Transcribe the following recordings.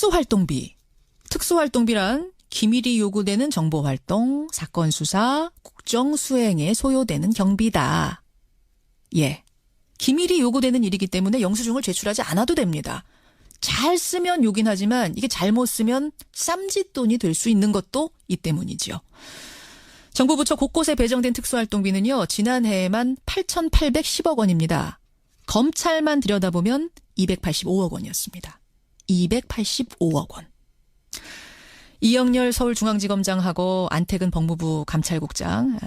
특수활동비. 특수활동비란 기밀이 요구되는 정보활동, 사건 수사, 국정 수행에 소요되는 경비다. 예. 기밀이 요구되는 일이기 때문에 영수증을 제출하지 않아도 됩니다. 잘 쓰면 요긴 하지만 이게 잘못 쓰면 쌈짓돈이 될 수 있는 것도 이 때문이죠. 정부 부처 곳곳에 배정된 특수활동비는요. 지난해에만 8,810억 원입니다. 검찰만 들여다보면 285억 원이었습니다. 285억 원. 이영렬 서울중앙지검장하고 안태근 법무부 검찰국장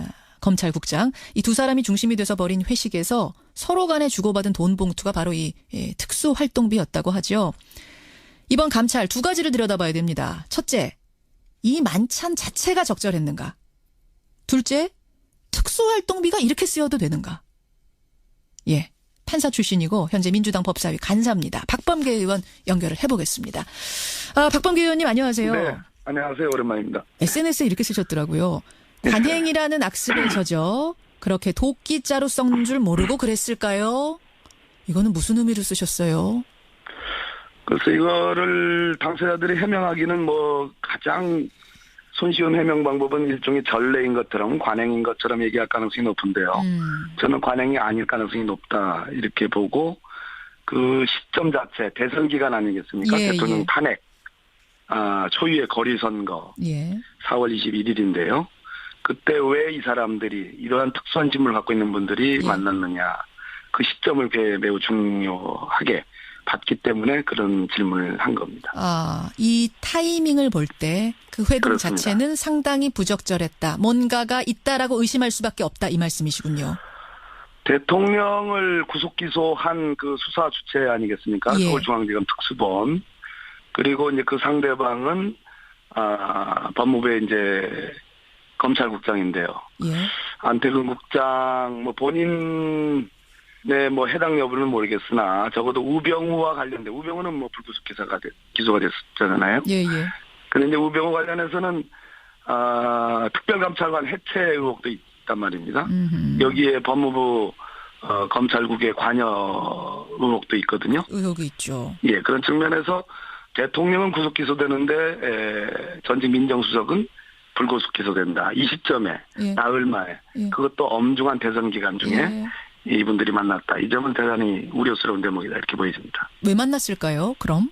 이 두 사람이 중심이 돼서 벌인 회식에서 서로 간에 주고받은 돈 봉투가 바로 이 특수활동비였다고 하죠. 이번 감찰 두 가지를 들여다봐야 됩니다. 첫째, 이 만찬 자체가 적절했는가? 둘째, 특수활동비가 이렇게 쓰여도 되는가? 예, 판사 출신이고 현재 민주당 법사위 간사입니다. 박범계 의원 연결을 해보겠습니다. 박범계 의원님 안녕하세요. 네, 안녕하세요. 오랜만입니다. SNS에 이렇게 쓰셨더라고요. 관행이라는 악습에 젖어 그렇게 도끼자루 썩는 줄 모르고 그랬을까요? 이거는 무슨 의미로 쓰셨어요? 그래서 이거를 당사자들이 해명하기는 가장 손쉬운 해명 방법은 일종의 전례인 것처럼 관행인 것처럼 얘기할 가능성이 높은데요. 저는 관행이 아닐 가능성이 높다 이렇게 보고 그 시점 자체 대선 기간 아니겠습니까? 예, 대통령 예. 탄핵, 초유의 거리 선거, 예. 4월 21일인데요. 그때 왜 이 사람들이 이러한 특수한 짐을 갖고 있는 분들이 예. 만났느냐. 그 시점을 매우 중요하게 봤기 때문에 그런 질문을 한 겁니다. 이 타이밍을 볼 때 그 회동 그렇습니다. 자체는 상당히 부적절했다. 뭔가가 있다라고 의심할 수밖에 없다. 이 말씀이시군요. 대통령을 구속 기소한 그 수사 주체 아니겠습니까? 예. 서울중앙지검 특수본. 그리고 이제 그 상대방은 법무부의 이제 검찰국장인데요. 예. 안태근 국장 본인의 해당 여부는 모르겠으나 적어도 우병우와 관련된 우병우는 불구속 기소가 됐잖아요. 예, 예. 그런데 이제 우병우 관련해서는 특별감찰관 해체 의혹도 있단 말입니다. 여기에 법무부 검찰국의 관여 의혹도 있거든요. 의혹이 있죠. 예, 그런 측면에서 대통령은 구속 기소되는데 전직 민정수석은 불구속 기소된다. 이 시점에 예. 나흘 만에 예. 그것도 엄중한 대선 기간 중에 예. 이분들이 만났다. 이 점은 대단히 우려스러운 대목이다 이렇게 보여집니다. 왜 만났을까요? 그럼?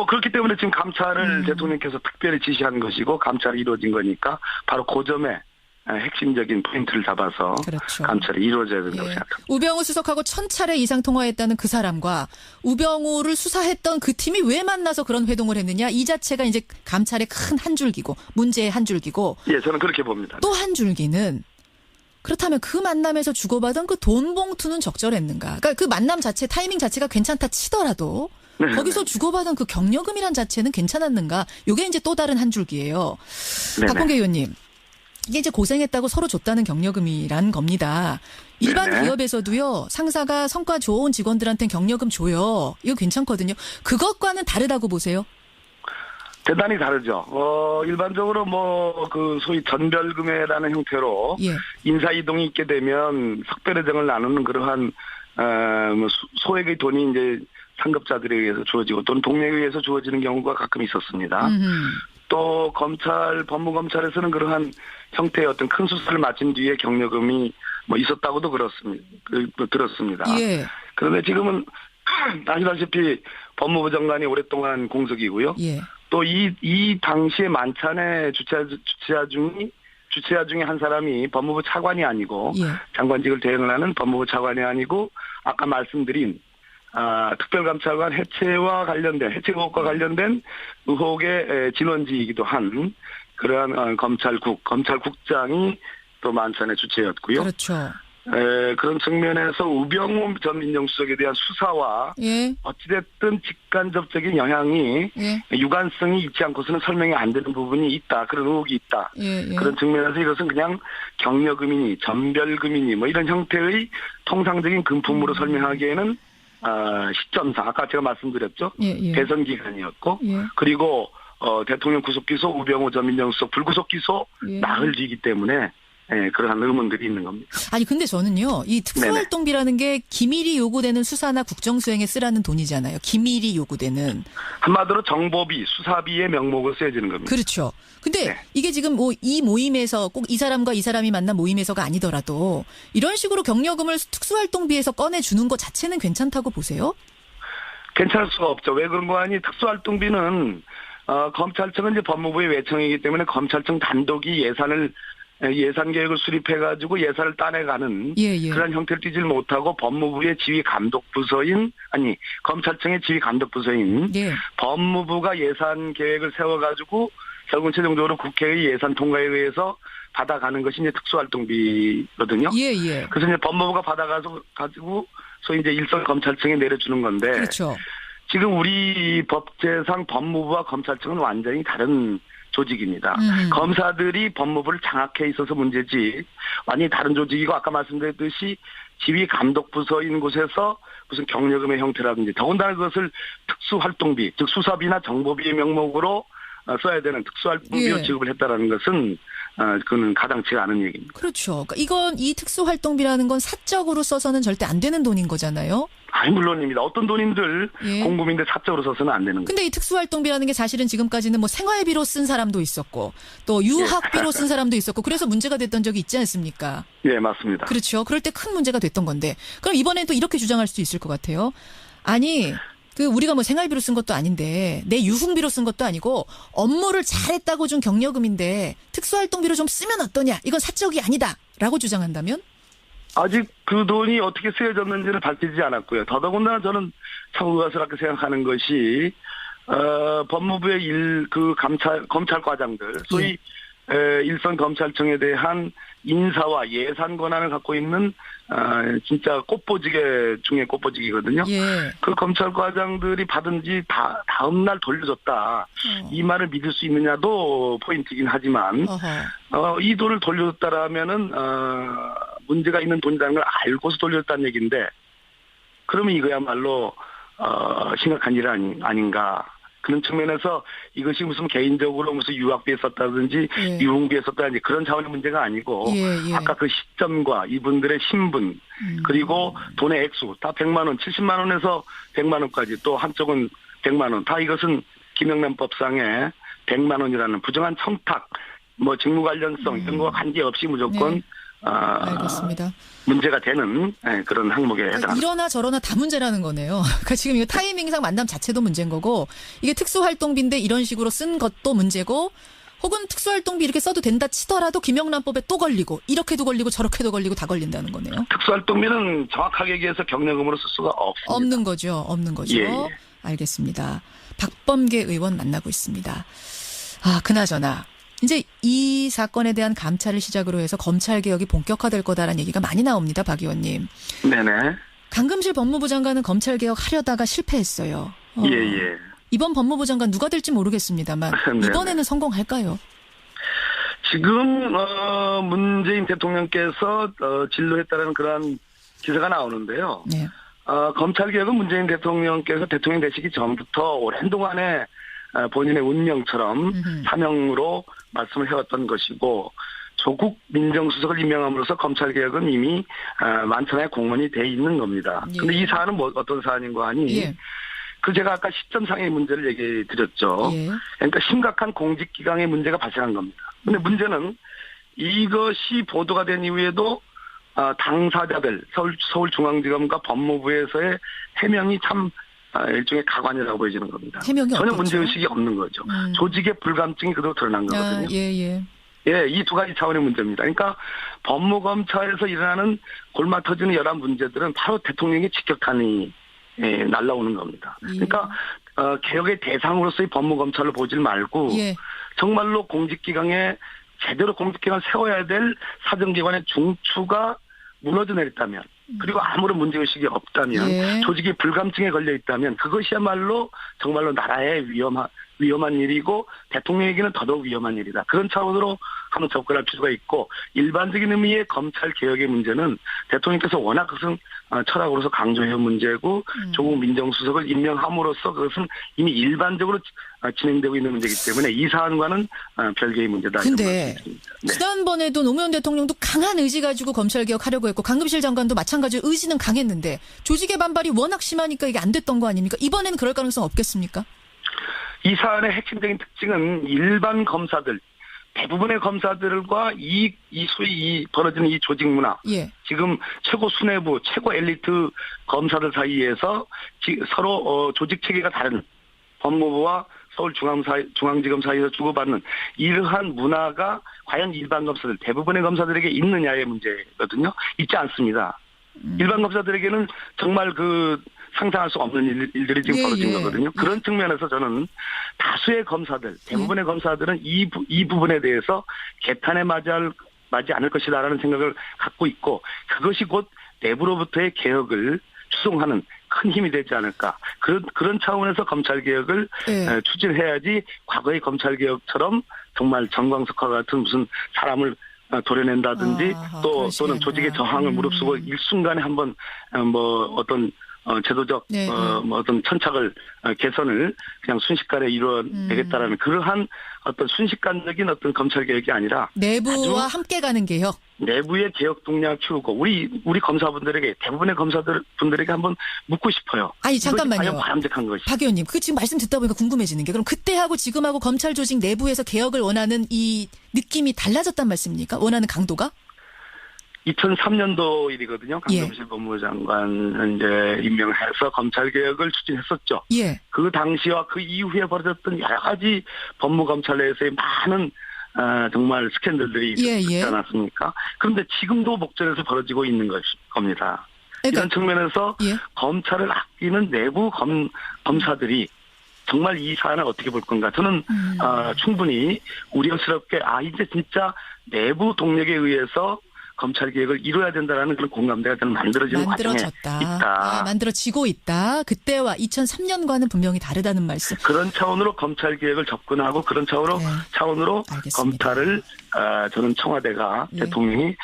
그렇기 때문에 지금 감찰을 대통령께서 특별히 지시한 것이고 감찰이 이루어진 거니까 바로 그 점에 핵심적인 포인트를 잡아서 그렇죠. 감찰이 이루어져야 된다고 예. 생각합니다. 우병우 수석하고 1000차례 이상 통화했다는 그 사람과 우병우를 수사했던 그 팀이 왜 만나서 그런 회동을 했느냐. 이 자체가 이제 감찰의 큰 한 줄기고 문제의 한 줄기고 예, 저는 그렇게 봅니다. 또 한 줄기는 그렇다면 그 만남에서 주고받은 그 돈 봉투는 적절했는가. 그러니까 그 만남 자체 타이밍 자체가 괜찮다 치더라도 네, 거기서 주고받은 그 경력금이란 자체는 괜찮았는가. 이게 이제 또 다른 한 줄기예요. 네네. 박범계 의원님. 이게 이제 고생했다고 서로 줬다는 경력금이란 겁니다. 일반 네네. 기업에서도요. 상사가 성과 좋은 직원들한테는 경력금 줘요. 이거 괜찮거든요. 그것과는 다르다고 보세요? 대단히 다르죠. 일반적으로 소위 전별금회라는 형태로 예. 인사 이동이 있게 되면 석별회장을 나누는 그러한 소액의 돈이 이제 상급자들에 의해서 주어지고 또는 동료에 의해서 주어지는 경우가 가끔 있었습니다. 또 법무검찰에서는 그러한 형태의 어떤 큰 수사를 마친 뒤에 경력금이 있었다고도 들었습니다. 예. 그런데 지금은 아시다시피 법무부 장관이 오랫동안 공석이고요. 예. 또 이 당시에 만찬의 주최자 중에 한 사람이 법무부 차관이 아니고 예. 장관직을 대행을 하는 법무부 차관이 아니고 아까 말씀드린 특별감찰관 해체 의혹과 관련된 의혹의 진원지이기도 한 그러한 검찰국장이 또 만찬의 주체였고요. 그렇죠. 그런 측면에서 우병우 전 민정수석에 대한 수사와 예. 어찌됐든 직간접적인 영향이 예. 유관성이 있지 않고서는 설명이 안 되는 부분이 있다. 그런 의혹이 있다. 예. 예. 그런 측면에서 이것은 그냥 경력금이니 전별금이니 이런 형태의 통상적인 금품으로 설명하기에는 시점상 아까 제가 말씀드렸죠. 예. 예. 대선 기간이었고 예. 그리고 대통령 구속 기소 우병우 전 민정수석 불구속 기소 예. 나흘 뒤이기 때문에 그러한 의문들이 있는 겁니다. 아니 근데 저는요. 이 특수활동비라는 게 기밀이 요구되는 수사나 국정수행에 쓰라는 돈이잖아요. 기밀이 요구되는. 한마디로 정보비, 수사비의 명목으로 쓰여지는 겁니다. 그렇죠. 근데 네. 이게 지금 뭐 이 모임에서 꼭 이 사람과 이 사람이 만난 모임에서가 아니더라도 이런 식으로 경력금을 특수활동비에서 꺼내주는 것 자체는 괜찮다고 보세요? 괜찮을 수가 없죠. 왜 그런 거 아니? 특수활동비는 검찰청은 이제 법무부의 외청이기 때문에 검찰청 단독이 예산 계획을 수립해가지고 예산을 따내가는 그런 형태를 띠질 못하고 법무부의 지휘 감독 부서인 검찰청의 지휘 감독 부서인 법무부가 예산 계획을 세워가지고 결국 최종적으로 국회의 예산 통과에 의해서 받아가는 것이 이제 특수활동비거든요. 그래서 이제 법무부가 받아가지고 소위 이제 일선 검찰청에 내려주는 건데. 그렇죠. 지금 우리 법제상 법무부와 검찰청은 완전히 다른 조직입니다. 검사들이 법무부를 장악해 있어서 문제지 완전히 다른 조직이고 아까 말씀드렸듯이 지휘 감독 부서인 곳에서 무슨 경력금의 형태라든지 더군다나 그것을 특수활동비 즉 수사비나 정보비의 명목으로 써야 되는 특수활동비로 지급을 했다라는 것은 그는 가당치가 않은 얘기입니다. 그렇죠. 그러니까 이 특수활동비라는 건 사적으로 써서는 절대 안 되는 돈인 거잖아요. 물론입니다. 어떤 돈인들 공금인데 사적으로 써서는 안 되는 거예요. 근데 이 특수활동비라는 게 사실은 지금까지는 뭐 생활비로 쓴 사람도 있었고 또 유학비로 쓴 사람도 있었고 그래서 문제가 됐던 적이 있지 않습니까? 예, 맞습니다. 그렇죠. 그럴 때 큰 문제가 됐던 건데 그럼 이번엔 또 이렇게 주장할 수 있을 것 같아요. 아니 우리가 뭐 생활비로 쓴 것도 아닌데 내 유흥비로 쓴 것도 아니고 업무를 잘했다고 준 경력금인데 특수활동비로 좀 쓰면 어떠냐. 이건 사적이 아니다라고 주장한다면? 아직 그 돈이 어떻게 쓰여졌는지는 밝히지 않았고요. 더더군다나 저는 참 의아스럽게 생각하는 것이 법무부의 검찰과장들 소위 일선 검찰청에 대한 인사와 예산 권한을 갖고 있는 진짜 꽃보지개 중에 꽃보지기거든요. 그 검찰과장들이 받은 지 다음 날 돌려줬다. 이 말을 믿을 수 있느냐도 포인트이긴 하지만 이 돈을 돌려줬다라면은 문제가 있는 돈이라는 걸 알고서 돌려줬다는 얘기인데 그러면 이거야말로 심각한 일 아닌가. 그런 측면에서 이것이 무슨 개인적으로 무슨 유학비에 썼다든지 유흥비에 썼다든지 그런 차원의 문제가 아니고 아까 그 시점과 이분들의 신분 그리고 돈의 액수 다 100만 원, 70만 원에서 100만 원까지 또 한쪽은 100만 원 다 이것은 김영란법상에 100만 원이라는 부정한 청탁 뭐 직무 관련성 이런 거와 관계없이 무조건 알겠습니다. 문제가 되는 그런 항목에 해당합니다. 이러나 저러나 다 문제라는 거네요. 그러니까 지금 이거 타이밍상 만남 자체도 문제인 거고 이게 특수활동비인데 이런 식으로 쓴 것도 문제고 혹은 특수활동비 이렇게 써도 된다 치더라도 김영란법에 또 걸리고 이렇게도 걸리고 저렇게도 걸리고 다 걸린다는 거네요. 특수활동비는 정확하게 얘기해서 경력금으로 쓸 수가 없습니다. 없는 거죠. 알겠습니다. 박범계 의원 만나고 있습니다. 그나저나 이제 이 사건에 대한 감찰을 시작으로 해서 검찰개혁이 본격화될 거다라는 얘기가 많이 나옵니다. 박 의원님. 네네. 강금실 법무부 장관은 검찰개혁 하려다가 실패했어요. 이번 법무부 장관 누가 될지 모르겠습니다만 이번에는 성공할까요? 지금 문재인 대통령께서 진로했다는 그런 기사가 나오는데요. 검찰개혁은 문재인 대통령께서 대통령 되시기 전부터 오랜 동안에 본인의 운명처럼 사명으로 말씀을 해왔던 것이고 조국 민정수석을 임명함으로써 검찰개혁은 이미 만천하에 공헌이 돼 있는 겁니다. 그런데 이 사안은 어떤 사안인가 하니 제가 아까 시점상의 문제를 얘기해 드렸죠. 그러니까 심각한 공직기강의 문제가 발생한 겁니다. 그런데 문제는 이것이 보도가 된 이후에도 당사자들 서울중앙지검과 법무부에서의 해명이 참 일종의 가관이라고 보여지는 겁니다. 전혀 문제의식이 없는 거죠. 조직의 불감증이 그대로 드러난 거거든요. 이 두 가지 차원의 문제입니다. 그러니까 법무검찰에서 일어나는 골마 터지는 여러 문제들은 바로 대통령의 직격탄이 날라오는 겁니다. 그러니까 개혁의 대상으로서의 법무검찰을 보질 말고 정말로 공직기강에 제대로 공직기강을 세워야 될 사정기관의 중추가 무너져 내렸다면 그리고 아무런 문제의식이 없다면 조직이 불감증에 걸려 있다면 그것이야말로 정말로 나라의 위험한 일이고 대통령에게는 더더욱 위험한 일이다. 그런 차원으로 한번 접근할 필요가 있고 일반적인 의미의 검찰 개혁의 문제는 대통령께서 워낙 그것은 철학으로서 강조해온 문제고 조국 민정수석을 임명함으로써 그것은 이미 일반적으로 진행되고 있는 문제이기 때문에 이 사안과는 별개의 문제다. 근데 네. 지난번에도 노무현 대통령도 강한 의지 가지고 검찰 개혁하려고 했고 강금실 장관도 마찬가지로 의지는 강했는데 조직의 반발이 워낙 심하니까 이게 안 됐던 거 아닙니까? 이번에는 그럴 가능성 없겠습니까? 이 사안의 핵심적인 특징은 일반 검사들 대부분의 검사들과 이 소위 벌어지는 이 조직 문화, 예. 지금 최고 수뇌부, 최고 엘리트 검사들 사이에서 서로 조직 체계가 다른 법무부와 서울중앙지검 사이에서 주고받는 이러한 문화가 과연 일반 검사들, 대부분의 검사들에게 있느냐의 문제거든요. 있지 않습니다. 일반 검사들에게는 정말 상상할 수 없는 일들이 지금 벌어진 거거든요. 그런 측면에서 저는 다수의 검사들, 대부분의 검사들은 이 부분에 대해서 개탄에 맞지 않을 것이다라는 생각을 갖고 있고 그것이 곧 내부로부터의 개혁을 추동하는 큰 힘이 되지 않을까. 그런 차원에서 검찰개혁을 추진해야지 과거의 검찰개혁처럼 정말 정광석화 같은 무슨 사람을 도려낸다든지 또는 조직의 저항을 무릅쓰고 일순간에 한번 어떤 제도적 어떤 천착을 개선을 그냥 순식간에 이루어내겠다라는 그러한 어떤 순식간적인 어떤 검찰 개혁이 아니라 내부와 함께 가는 개혁. 내부의 개혁 동력을 키우고 우리 검사분들에게 대부분의 검사분들에게 한번 묻고 싶어요. 아니 잠깐만요. 과연 바람직한 것이. 박 의원님, 그 지금 말씀 듣다 보니까 궁금해지는 게 그럼 그때하고 지금하고 검찰 조직 내부에서 개혁을 원하는 이 느낌이 달라졌단 말씀입니까? 원하는 강도가? 2003년도 일이거든요. 강금실 법무부 장관 이제 임명해서 검찰 개혁을 추진했었죠. 예. 그 당시와 그 이후에 벌어졌던 여러 가지 법무검찰 내에서의 많은 정말 스캔들들이 있지 않았습니까? 그런데 지금도 목전에서 벌어지고 있는 겁니다. 그러니까, 이런 측면에서 검찰을 아끼는 내부 검사들이 정말 이 사안을 어떻게 볼 건가? 저는 충분히 우려스럽게 이제 진짜 내부 동력에 의해서 검찰 개혁을 이뤄야 된다라는 그런 공감대가 저는 만들어지는 과정에 있다. 만들어지고 있다. 그때와 2003년과는 분명히 다르다는 말씀. 그런 차원으로 검찰 개혁을 접근하고 그런 차원으로 알겠습니다. 검찰을 저는 청와대가 대통령이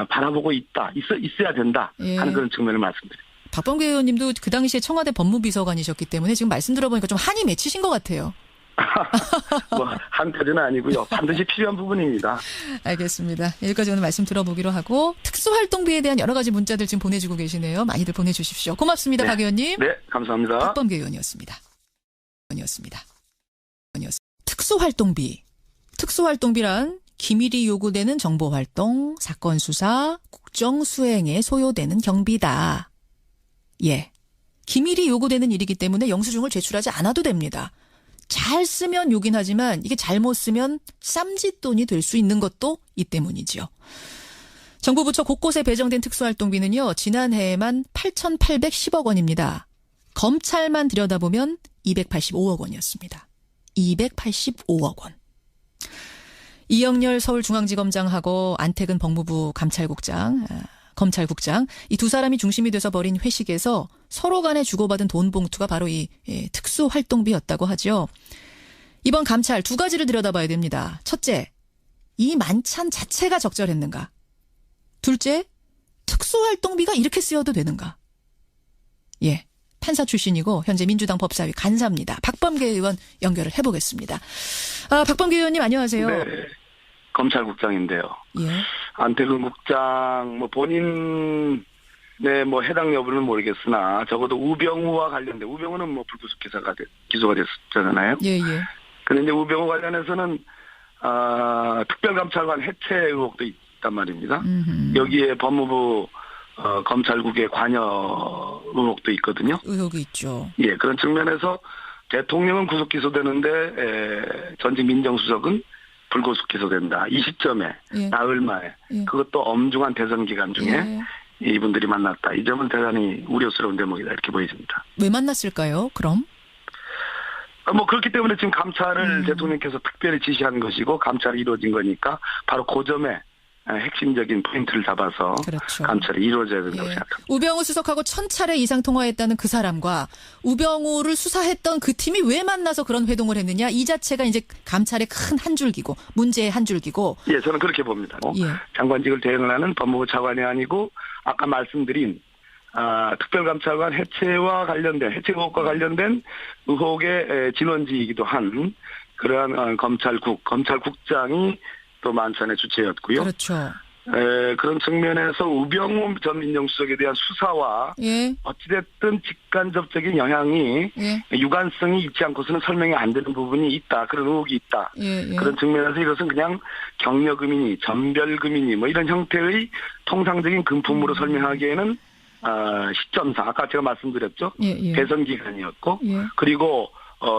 바라보고 있어야 된다 하는 그런 측면을 말씀드립니다. 박범계 의원님도 그 당시에 청와대 법무비서관이셨기 때문에 지금 말씀 들어보니까 좀 한이 맺히신 것 같아요. 한까지는 아니고요. 반드시 필요한 부분입니다. 알겠습니다. 여기까지 오늘 말씀 들어보기로 하고 특수활동비에 대한 여러 가지 문자들 지금 보내주고 계시네요. 많이들 보내주십시오. 고맙습니다. 박 의원님. 네, 감사합니다. 박범계 의원이었습니다. 특수활동비란 기밀이 요구되는 정보활동, 사건 수사, 국정 수행에 소요되는 경비다. 예, 기밀이 요구되는 일이기 때문에 영수증을 제출하지 않아도 됩니다. 잘 쓰면 요긴 하지만 이게 잘못 쓰면 쌈짓돈이 될 수 있는 것도 이 때문이죠. 정부 부처 곳곳에 배정된 특수활동비는요. 지난해에만 8,810억 원입니다. 검찰만 들여다보면 285억 원이었습니다. 285억 원. 이영렬 서울중앙지검장하고 안태근 법무부 검찰국장 이 두 사람이 중심이 돼서 벌인 회식에서 서로 간에 주고받은 돈 봉투가 바로 이 특수활동비였다고 하죠. 이번 감찰 두 가지를 들여다봐야 됩니다. 첫째, 이 만찬 자체가 적절했는가? 둘째, 특수활동비가 이렇게 쓰여도 되는가? 예, 판사 출신이고 현재 민주당 법사위 간사입니다. 박범계 의원 연결을 해보겠습니다. 박범계 의원님 안녕하세요. 네. 검찰국장인데요. 예. 안태근 국장 본인 해당 여부는 모르겠으나 적어도 우병우와 관련된 우병우는 불구속 기소가 됐잖아요. 예. 그런데 이제 우병우 관련해서는 특별감찰관 해체 의혹도 있단 말입니다. 여기에 법무부 검찰국의 관여 의혹도 있거든요. 의혹이 있죠. 예, 그런 측면에서 대통령은 구속 기소되는데 전직 민정수석은 불구속 기소된다. 이 시점에 나흘 만에 그것도 엄중한 대선 기간 중에 이분들이 만났다. 이 점은 대단히 우려스러운 대목이다 이렇게 보여집니다. 왜 만났을까요? 그럼? 그렇기 때문에 지금 감찰을 대통령께서 특별히 지시한 것이고 감찰이 이루어진 거니까 바로 그 점에 핵심적인 포인트를 잡아서 그렇죠. 감찰이 이루어져야 된다고 예. 생각합니다. 우병우 수석하고 1000차례 이상 통화했다는 그 사람과 우병우를 수사했던 그 팀이 왜 만나서 그런 회동을 했느냐. 이 자체가 이제 감찰의 큰 한 줄기고 문제의 한 줄기고. 예, 저는 그렇게 봅니다. 예. 장관직을 대행을 하는 법무부 차관이 아니고 아까 말씀드린 특별감찰관 해체와 관련된 해체 의혹과 관련된 의혹의 진원지이기도 한 그러한 검찰국장이 또 만찬의 주체였고요. 그렇죠. 그런 측면에서 우병우 전 민정수석에 대한 수사와 예. 어찌됐든 직간접적인 영향이 예. 유관성이 있지 않고서는 설명이 안 되는 부분이 있다. 그런 의혹이 있다. 예. 예. 그런 측면에서 이것은 그냥 격려금이니 전별금이니 뭐 이런 형태의 통상적인 금품으로 설명하기에는 시점상 아까 제가 말씀드렸죠. 예. 대선 기간이었고 예. 그리고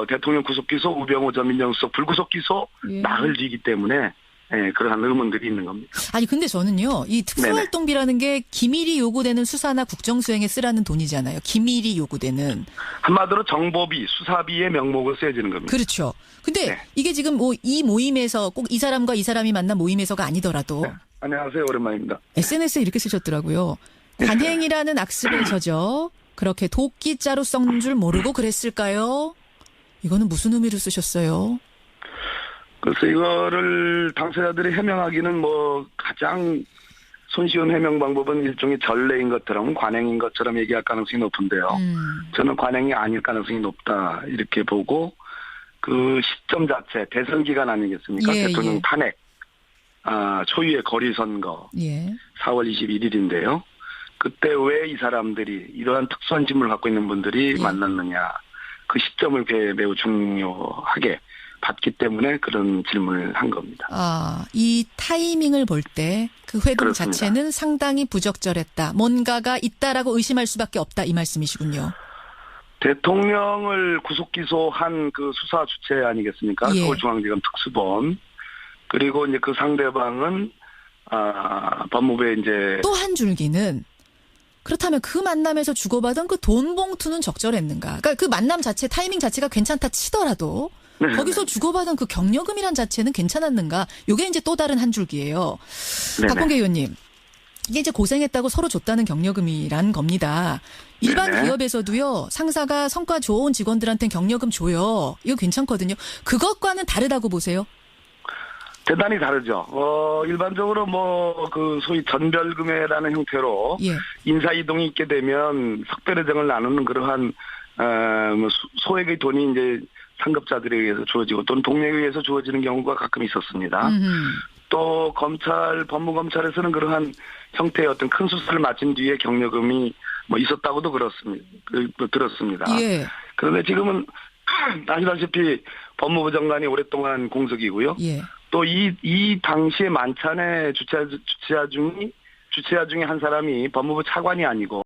대통령 구속기소 우병우 전 민정수석 불구속기소 예. 나흘 뒤이기 때문에 그러한 의문들이 있는 겁니다. 아니 근데 저는요. 이 특수활동비라는 게 기밀이 요구되는 수사나 국정수행에 쓰라는 돈이잖아요. 기밀이 요구되는. 한마디로 정보비, 수사비의 명목으로 쓰여지는 겁니다. 그렇죠. 근데 네. 이게 지금 뭐 이 모임에서 꼭 이 사람과 이 사람이 만난 모임에서가 아니더라도 네. 안녕하세요. 오랜만입니다. SNS에 이렇게 쓰셨더라고요. 관행이라는 악습에 젖어 그렇게 도끼자루 썩는 줄 모르고 그랬을까요? 이거는 무슨 의미로 쓰셨어요? 그래서 이거를 당사자들이 해명하기는 뭐 가장 손쉬운 해명 방법은 일종의 전례인 것처럼 관행인 것처럼 얘기할 가능성이 높은데요. 저는 관행이 아닐 가능성이 높다 이렇게 보고 그 시점 자체 대선 기간 아니겠습니까? 예, 대통령 예. 탄핵, 초유의 거리선거 예. 4월 21일인데요. 그때 왜 이 사람들이 이러한 특수한 직무를 갖고 있는 분들이 예. 만났느냐. 그 시점을 매우 중요하게 봤기 때문에 그런 질문을 한 겁니다. 이 타이밍을 볼 때 그 회동 그렇습니다. 자체는 상당히 부적절했다. 뭔가가 있다라고 의심할 수밖에 없다. 이 말씀이시군요. 대통령을 구속 기소한 그 수사 주체 아니겠습니까? 예. 서울중앙지검 특수본. 그리고 이제 그 상대방은 법무부에 이제 또 한 줄기는 그렇다면 그 만남에서 주고받은 그 돈 봉투는 적절했는가? 그러니까 그 만남 자체 타이밍 자체가 괜찮다 치더라도 네. 거기서 주고받은 그 격려금이란 자체는 괜찮았는가? 이게 이제 또 다른 한 줄기예요. 네네. 박범계 의원님. 이게 이제 고생했다고 서로 줬다는 격려금이란 겁니다. 일반 네네. 기업에서도요. 상사가 성과 좋은 직원들한테는 격려금 줘요. 이거 괜찮거든요. 그것과는 다르다고 보세요? 대단히 다르죠. 일반적으로 그 소위 전별금회라는 형태로 예. 인사 이동이 있게 되면 석별회장을 나누는 그러한 소액의 돈이 이제 상급자들에 의해서 주어지고 또는 동료에 의해서 주어지는 경우가 가끔 있었습니다. 또 법무검찰에서는 그러한 형태의 어떤 큰 수사를 마친 뒤에 격려금이 있었다고도 들었습니다. 예. 그런데 지금은 아시다시피 법무부 장관이 오랫동안 공석이고요. 예. 또 이 당시에 만찬의 주최자 중에 한 사람이 법무부 차관이 아니고